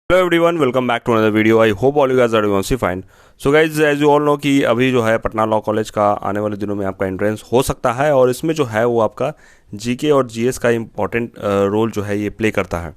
Hello everyone, welcome back to another video. I hope all you guys are doing fine. So guys, as you all know कि अभी जो है Patna law college का आने वाले दिनों में आपका एंट्रेंस हो सकता है और इसमें जो है वो आपका जीके और जीएस का इम्पॉर्टेंट रोल जो है ये प्ले करता है।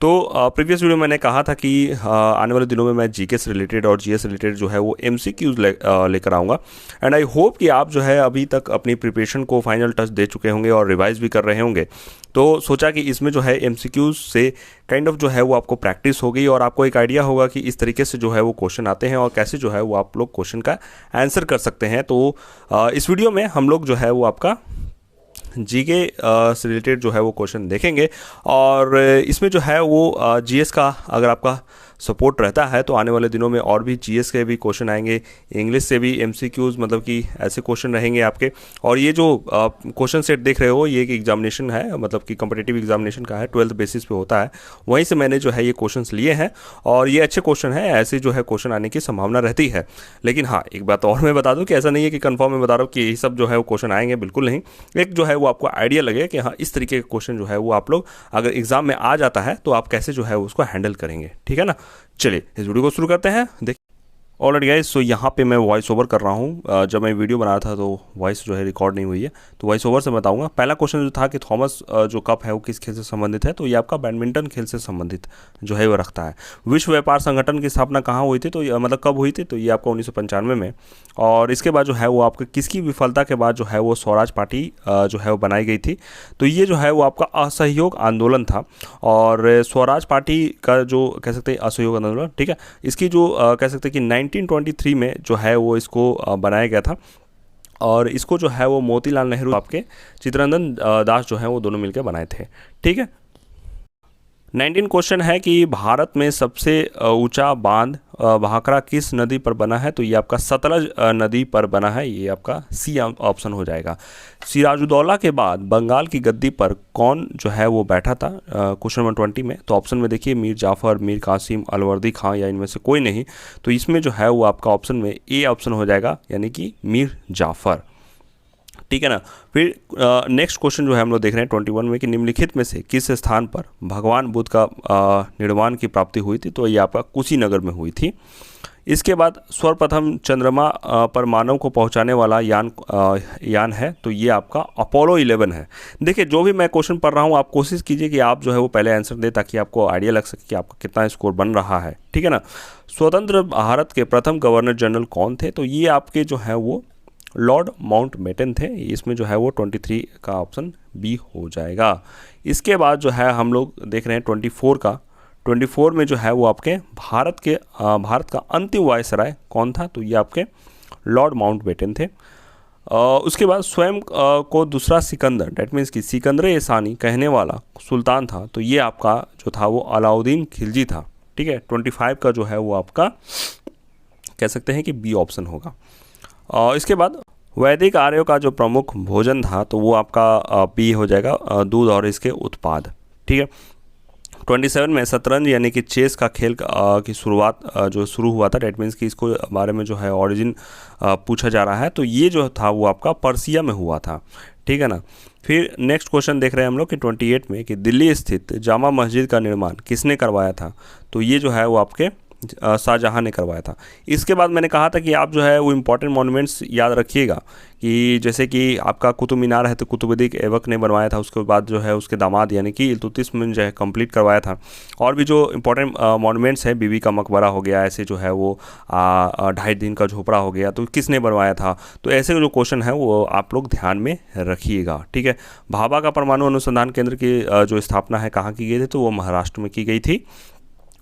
तो प्रीवियस वीडियो मैंने कहा था कि आने वाले दिनों में मैं जीके से रिलेटेड और जीएस रिलेटेड जो है वो एमसीक्यूज लेकर आऊँगा। एंड आई होप कि आप जो है अभी तक अपनी प्रिपरेशन को फाइनल टच दे चुके होंगे और रिवाइज भी कर रहे होंगे। तो सोचा कि इसमें जो है एमसीक्यूज से काइंड ऑफ जो है वो आपको प्रैक्टिस हो गई और आपको एक आइडिया होगा कि इस तरीके से जो है वो क्वेश्चन आते हैं और कैसे जो है वो आप लोग क्वेश्चन का आंसर कर सकते हैं। तो इस वीडियो में हम लोग जो है वो आपका जीके से रिलेटेड जो है वो क्वेश्चन देखेंगे और इसमें जो है वो जीएस का अगर आपका सपोर्ट रहता है तो आने वाले दिनों में और भी जीएस के भी क्वेश्चन आएंगे, इंग्लिश से भी एमसीक्यूज मतलब कि ऐसे क्वेश्चन रहेंगे आपके। और ये जो क्वेश्चन सेट देख रहे हो ये एक एग्जामिनेशन है, मतलब कि कॉम्पिटिटिव एग्जामिनेशन का है, 12th बेसिस पे होता है, वहीं से मैंने जो है ये क्वेश्चंस लिए हैं और ये अच्छे क्वेश्चन है, ऐसे जो है क्वेश्चन आने की संभावना रहती है। लेकिन हाँ, एक बात और मैं बता दूं कि ऐसा नहीं है कि कंफर्म मैं बता रहा हूँ कि यही सब जो है वो क्वेश्चन आएंगे, बिल्कुल नहीं। एक जो है वो आपको आइडिया लगे कि हाँ इस तरीके का क्वेश्चन जो है वो आप लोग अगर एग्जाम में आ जाता है तो आप कैसे जो है उसको हैंडल करेंगे, ठीक है ना। चलिए इस वीडियो को शुरू करते हैं। देखिए ऑलरेडी गाइस, सो यहाँ पे मैं वॉइस ओवर कर रहा हूँ। जब मैं वीडियो बना रहा था तो वॉइस जो है रिकॉर्ड नहीं हुई है, तो वॉइस ओवर से बताऊंगा। पहला क्वेश्चन जो था कि थॉमस जो कप है वो किस खेल से संबंधित है, तो ये आपका बैडमिंटन खेल से संबंधित जो है वो रखता है। विश्व व्यापार संगठन की स्थापना कहाँ हुई थी, तो मतलब कब हुई थी, तो ये आपका 1995 में। और इसके बाद जो है वो आपका किसकी विफलता के बाद जो है वो स्वराज पार्टी जो है वो बनाई गई थी, तो ये जो है वो आपका असहयोग आंदोलन था। और स्वराज पार्टी का जो कह सकते हैं असहयोग आंदोलन, ठीक है, इसकी जो कह सकते हैं कि 1923 में जो है वो इसको बनाया गया था। और इसको जो है वो मोतीलाल नेहरू आपके चित्तरंजन दास जो है वो दोनों मिलकर बनाए थे, ठीक है। 19 क्वेश्चन है कि भारत में सबसे ऊंचा बांध भाखड़ा किस नदी पर बना है, तो ये आपका सतलज नदी पर बना है, ये आपका सी ऑप्शन हो जाएगा। सिराजुद्दौला के बाद बंगाल की गद्दी पर कौन जो है वो बैठा था क्वेश्चन नंबर 20 में, तो ऑप्शन में देखिए मीर जाफ़र, मीर कासिम, अलवर्दी खां या इनमें से कोई नहीं। तो इसमें जो है वो आपका ऑप्शन में ए ऑप्शन हो जाएगा, यानी कि मीर जाफ़र, ठीक है ना। फिर नेक्स्ट क्वेश्चन जो है हम लोग देख रहे हैं 21 में कि निम्नलिखित में से किस स्थान पर भगवान बुद्ध का निर्वाण की प्राप्ति हुई थी, तो ये आपका कुशीनगर में हुई थी। इसके बाद सर्वप्रथम चंद्रमा पर मानव को पहुंचाने वाला यान है, तो ये आपका अपोलो 11 है। देखिए जो भी मैं क्वेश्चन पढ़ रहा हूँ आप कोशिश कीजिए कि आप जो है वो पहले आंसर दें ताकि आपको आइडिया लग सके कि आपका कितना स्कोर बन रहा है, ठीक है ना। स्वतंत्र भारत के प्रथम गवर्नर जनरल कौन थे, तो ये आपके जो है वो लॉर्ड माउंटबेटन थे। इसमें जो है वो 23 का ऑप्शन बी हो जाएगा। इसके बाद जो है हम लोग देख रहे हैं 24 का। 24 में जो है वो आपके भारत का अंतिम वायसराय कौन था, तो ये आपके लॉर्ड माउंटबेटन थे। उसके बाद स्वयं को दूसरा सिकंदर, डेट मीन्स कि सिकंदर ए सानी कहने वाला सुल्तान था, तो ये आपका जो था वो अलाउद्दीन खिलजी था, ठीक है। 25 का जो है वो आपका कह सकते हैं कि बी ऑप्शन होगा। इसके बाद वैदिक आर्यों का जो प्रमुख भोजन था, तो वो आपका बी हो जाएगा, दूध और इसके उत्पाद, ठीक है। 27 में शतरंज यानी कि चेस का खेल की शुरुआत जो शुरू हुआ था, डेट मीन्स कि इसको बारे में जो है ओरिजिन पूछा जा रहा है, तो ये जो था वो आपका पर्सिया में हुआ था, ठीक है ना। फिर नेक्स्ट क्वेश्चन देख रहे हैं हम लोग कि 28 में कि दिल्ली स्थित जामा मस्जिद का निर्माण किसने करवाया था, तो ये जो है वो आपके शाहजहाँ ने करवाया था। इसके बाद मैंने कहा था कि आप जो है वो इम्पॉर्टेंट मॉन्यूमेंट्स याद रखिएगा कि जैसे कि आपका कुतुब मीनार है तो कुतुबुद्दीन ऐबक ने बनवाया था, उसके बाद जो है उसके दामाद यानी कि इल्तुतमिश ने जो है कंप्लीट करवाया था। और भी जो इम्पोर्टेंट मॉन्यूमेंट्स है, बीबी का मकबरा हो गया, ऐसे जो है वो 2.5 दिन का झोपड़ा हो गया, तो किसने बनवाया था, तो ऐसे जो क्वेश्चन है वो आप लोग ध्यान में रखिएगा, ठीक है। भाभा का परमाणु अनुसंधान केंद्र की जो स्थापना है कहाँ की गई थी, तो वो महाराष्ट्र में की गई थी।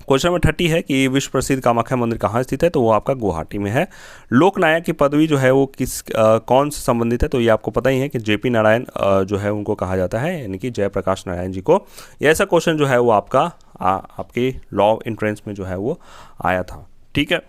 क्वेश्चन नंबर 30 है कि विश्व प्रसिद्ध कामाख्या मंदिर कहाँ स्थित है, तो वो आपका गुवाहाटी में है। लोकनायक की पदवी जो है वो कौन से संबंधित है, तो ये आपको पता ही है कि जेपी नारायण जो है उनको कहा जाता है, यानी कि जयप्रकाश नारायण जी को। ये ऐसा क्वेश्चन जो है वो आपका आपके लॉ एंट्रेंस में जो है वो आया था, ठीक है।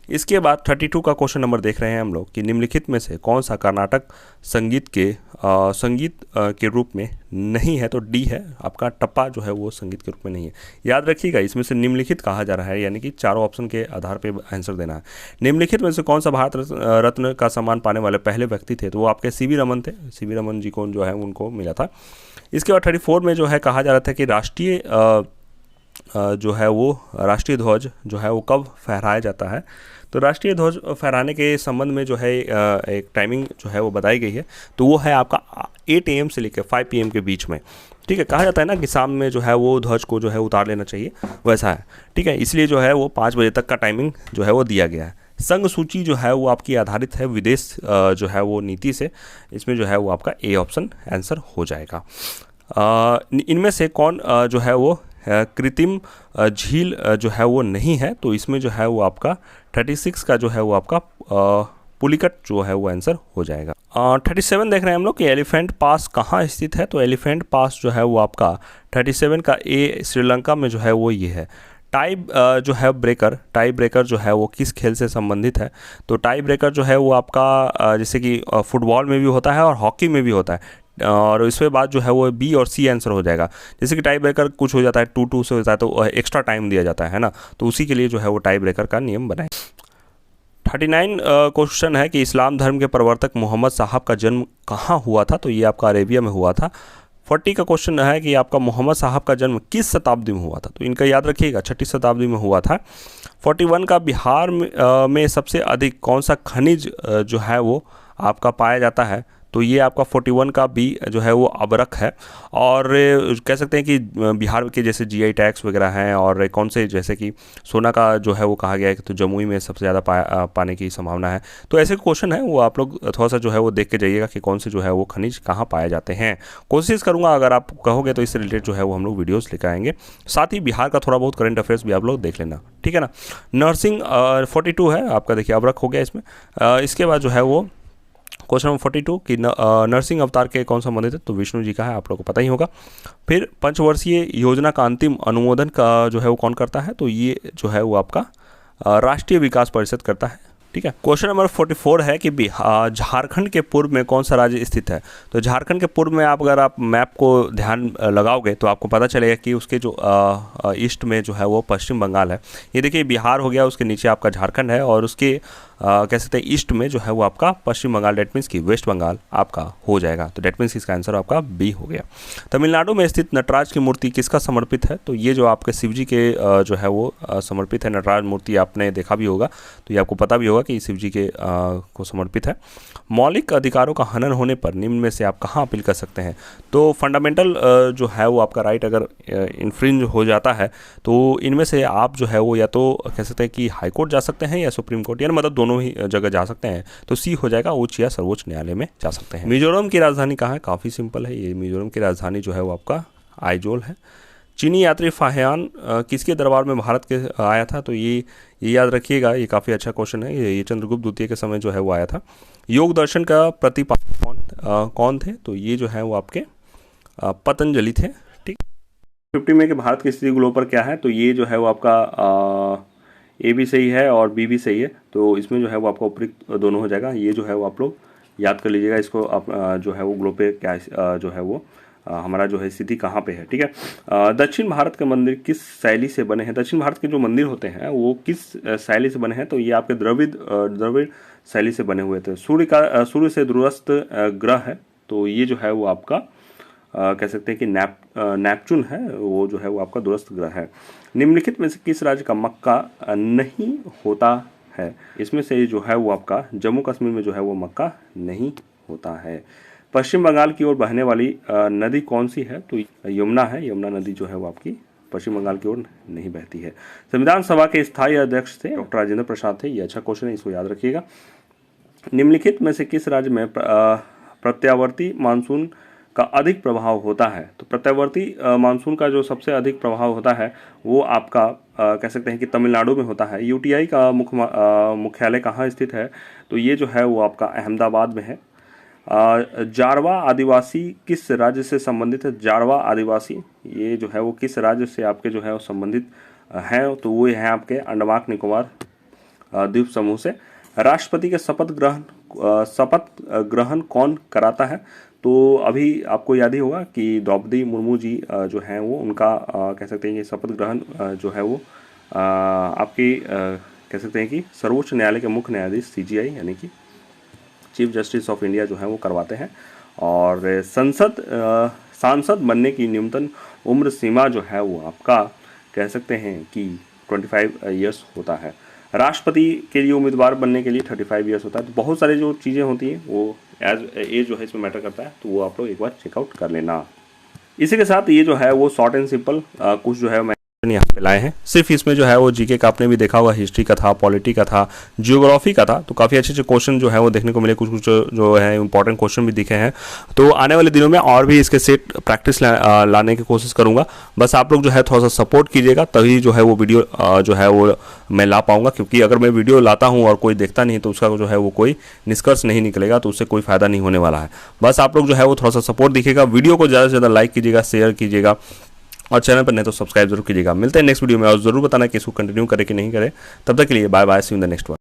इसके बाद 32 का क्वेश्चन नंबर देख रहे हैं हम लोग कि निम्नलिखित में से कौन सा कर्नाटक संगीत के रूप में नहीं है, तो डी है आपका, टप्पा जो है वो संगीत के रूप में नहीं है। याद रखिएगा इसमें से निम्नलिखित कहा जा रहा है, यानी कि चारों ऑप्शन के आधार पर आंसर देना है। निम्नलिखित में से कौन सा भारत रत्न का सम्मान पाने वाले पहले व्यक्ति थे, तो वो आपके सीवी रमन थे। सीवी रमन जी को जो है उनको मिला था। इसके बाद 34 में जो है कहा जा रहा था कि राष्ट्रीय जो है वो राष्ट्रीय ध्वज जो है वो कब फहराया जाता है। तो राष्ट्रीय ध्वज फहराने के संबंध में जो है एक टाइमिंग जो है वो बताई गई है, तो वो है आपका 8 AM से लेकर 5 PM के बीच में। ठीक है, कहा जाता है ना कि शाम में जो है वो ध्वज को जो है उतार लेना चाहिए, वैसा है। ठीक है, इसलिए जो है वो 5 बजे तक का टाइमिंग जो है वो दिया गया है। संघ सूची जो है वो आपकी आधारित है विदेश जो है वो नीति से। इसमें जो है वो आपका ए ऑप्शन आंसर हो जाएगा। इनमें से कौन जो है वो कृत्रिम झील जो है वो नहीं है, तो इसमें जो है वो आपका 36 का जो है वो आपका पुलिकट जो है वो आंसर हो जाएगा। 37 देख रहे हैं हम लोग कि एलिफेंट पास कहाँ स्थित है, तो एलिफेंट पास जो है वो आपका 37 का ए श्रीलंका में जो है वो ये है। जो है टाई ब्रेकर जो है वो किस खेल से संबंधित है, तो टाई ब्रेकर जो है वो आपका जैसे कि फुटबॉल में भी होता है और हॉकी में भी होता है, और इसके बाद जो है वो बी और सी आंसर हो जाएगा। जैसे कि टाई ब्रेकर कुछ हो जाता है 2-2 से होता है तो एक्स्ट्रा टाइम दिया जाता है ना, तो उसी के लिए जो है वो टाई ब्रेकर का नियम बनाए। 39 क्वेश्चन है कि इस्लाम धर्म के प्रवर्तक मोहम्मद साहब का जन्म कहाँ हुआ था, तो ये आपका अरेबिया में हुआ था। 40 का क्वेश्चन है कि आपका मोहम्मद साहब का जन्म किस शताब्दी में हुआ था, तो इनका याद रखिएगा 6ठी शताब्दी में हुआ था। 41 का बिहार में सबसे अधिक कौन सा खनिज जो है वो आपका पाया जाता है, तो ये आपका 41 का बी जो है वो अबरख है। और कह सकते हैं कि बिहार के जैसे GI टैक्स वगैरह हैं, और कौन से जैसे कि सोना का जो है वो कहा गया है कि तो जमुई में सबसे ज़्यादा पाने की संभावना है। तो ऐसे क्वेश्चन है वो आप लोग थोड़ा सा जो है वो देख के जाइएगा कि कौन से जो है वो खनिज कहाँ पाए जाते हैं। कोशिश करूँगा अगर आप कहोगे तो इससे रिलेटेड जो है वो हम लोग वीडियोज़ लेकर आएंगे। साथ ही बिहार का थोड़ा बहुत करंट अफेयर्स भी आप लोग देख लेना, ठीक है ना। नर्सिंग 42 है आपका, देखिए अबरख हो गया इसमें। इसके बाद जो है वो क्वेश्चन नंबर 42 कि नरसिंह अवतार के कौन संबंधित है, तो विष्णु जी का है, आप लोगों को पता ही होगा। फिर पंचवर्षीय योजना का अंतिम अनुमोदन का जो है वो कौन करता है, तो ये जो है वो आपका राष्ट्रीय विकास परिषद करता है, ठीक है। क्वेश्चन नंबर 44 है कि झारखंड के पूर्व में कौन सा राज्य स्थित है, तो झारखंड के पूर्व में अगर आप मैप को ध्यान लगाओगे तो आपको पता चलेगा कि उसके जो ईस्ट में जो है वो पश्चिम बंगाल है। ये देखिए बिहार हो गया, उसके नीचे आपका झारखंड है, और उसके कह सकते हैं ईस्ट में जो है वो आपका पश्चिम बंगाल, डेट मीन्स की वेस्ट बंगाल आपका हो जाएगा। तो डेट मीन्स इसका आंसर आपका बी हो गया। तमिलनाडु में स्थित नटराज की मूर्ति किसका समर्पित है, तो ये जो आपके शिव जी के जो है वो समर्पित है नटराज मूर्ति, आपने देखा भी होगा, तो ये आपको पता भी होगा कि शिव जी के को समर्पित है। मौलिक अधिकारों का हनन होने पर निम्न में से आप कहाँ अपील कर सकते हैं, तो फंडामेंटल जो है वो आपका राइट अगर इन्फ्रिंज हो जाता है तो इनमें से आप जो है वो या तो कह सकते हैं कि हाई कोर्ट जा सकते हैं या सुप्रीम कोर्ट, यानी मतलब दोनों ही जगह जा सकते हैं। तो सी हो जाएगा, उच्च या सर्वोच्च न्यायालय में जा सकते हैं। मिजोरम की राजधानी कहाँ है, काफ़ी सिंपल है, ये मिजोरम की राजधानी जो है वो आपका आइजोल है। चीनी यात्री फाहियान किसके दरबार में भारत के आया था, तो ये याद रखिएगा, ये काफ़ी अच्छा क्वेश्चन है। ये चंद्रगुप्त द्वितीय के समय जो है वो आया था। योग दर्शन का प्रतिपादक कौन थे, तो ये जो है वो आपके पतंजलि थे, ठीक। 50 में कि भारत की स्थिति ग्लोब पर क्या है, तो ये जो है वो आपका ए भी सही है और बी भी सही है, तो इसमें जो है वो आपका उपयुक्त दोनों हो जाएगा। ये जो है वो आप लोग याद कर लीजिएगा इसको, आप जो है वो ग्लोब पे क्या जो है वो हमारा जो है स्थिति कहाँ पे है, ठीक है। दक्षिण भारत के मंदिर किस शैली से बने हैं, दक्षिण भारत के जो मंदिर होते हैं वो किस शैली से बने हैं, तो ये आपके द्रविड़ शैली से बने हुए थे। सूर्य से दूरस्थ ग्रह है, तो ये जो है वो आपका कह सकते हैं कि नेपच्यून है, वो जो है वो आपका दूरस्थ ग्रह है। निम्नलिखित में से किस राज्य का मक्का नहीं होता है, इसमें से जो है वो आपका जम्मू कश्मीर में जो है वो मक्का नहीं होता है। पश्चिम बंगाल की ओर बहने वाली नदी कौन सी है, तो यमुना है, यमुना नदी जो है वो आपकी पश्चिम बंगाल की ओर नहीं बहती है। संविधान सभा के स्थायी अध्यक्ष थे डॉक्टर राजेंद्र प्रसाद थे, ये अच्छा क्वेश्चन है, इसको याद रखिएगा। निम्नलिखित में से किस राज्य में प्रत्यावर्ती मानसून का अधिक प्रभाव होता है, तो प्रत्यावर्ती मानसून का जो सबसे अधिक प्रभाव होता है वो आपका कह सकते हैं कि तमिलनाडु में होता है। यूटीआई का मुख्यालय कहाँ स्थित है, तो ये जो है वो आपका अहमदाबाद में है। जारवा आदिवासी किस राज्य से संबंधित है, जारवा आदिवासी ये जो है वो किस राज्य से आपके जो है वो संबंधित हैं, तो वो है आपके अंडमान निकोबार द्वीप समूह से। राष्ट्रपति के शपथ ग्रहण कौन कराता है, तो अभी आपको याद ही होगा कि द्रौपदी मुर्मू जी जो हैं वो उनका कह सकते हैं कि शपथ ग्रहण जो है वो आपकी कह सकते हैं कि सर्वोच्च न्यायालय के मुख्य न्यायाधीश CJI यानी कि चीफ जस्टिस ऑफ इंडिया जो है वो करवाते हैं। और सांसद बनने की न्यूनतम उम्र सीमा जो है वो आपका कह सकते हैं कि 25 ईयर्स होता है। राष्ट्रपति के लिए उम्मीदवार बनने के लिए 35 ईयर्स होता है। तो बहुत सारी जो चीज़ें होती हैं वो एज जो है इसमें मैटर करता है, तो वो आप लोग एक बार चेकआउट कर लेना। इसी के साथ ये जो है वो शॉर्ट एंड सिंपल कुछ जो है मैं यहाँ पे लाए हैं। सिर्फ इसमें जो है वो जीके का आपने भी देखा होगा, हिस्ट्री का था, पॉलिटी का था, जियोग्राफी का था। तो काफ़ी अच्छे अच्छे क्वेश्चन जो है वो देखने को मिले, कुछ कुछ जो है इंपॉर्टेंट क्वेश्चन भी दिखे हैं। तो आने वाले दिनों में और भी इसके सेट प्रैक्टिस लाने की कोशिश करूँगा। बस आप लोग जो है थोड़ा सा सपोर्ट कीजिएगा, तभी जो है वो वीडियो जो है वो मैं ला पाऊँगा। क्योंकि अगर मैं वीडियो लाता हूँ और कोई देखता नहीं तो उसका जो है वो कोई निष्कर्ष नहीं निकलेगा, तो उससे कोई फ़ायदा नहीं होने वाला है। बस आप लोग जो है वो थोड़ा सा सपोर्ट दिखेगा, वीडियो को ज़्यादा से ज़्यादा लाइक कीजिएगा, शेयर कीजिएगा, और चैनल पर नहीं तो सब्सक्राइब जरूर कीजिएगा। मिलते हैं नेक्स्ट वीडियो में, और जरूर बताना कि इसको कंटिन्यू करें कि नहीं करें। तब तक के लिए bye bye, see you in the next one.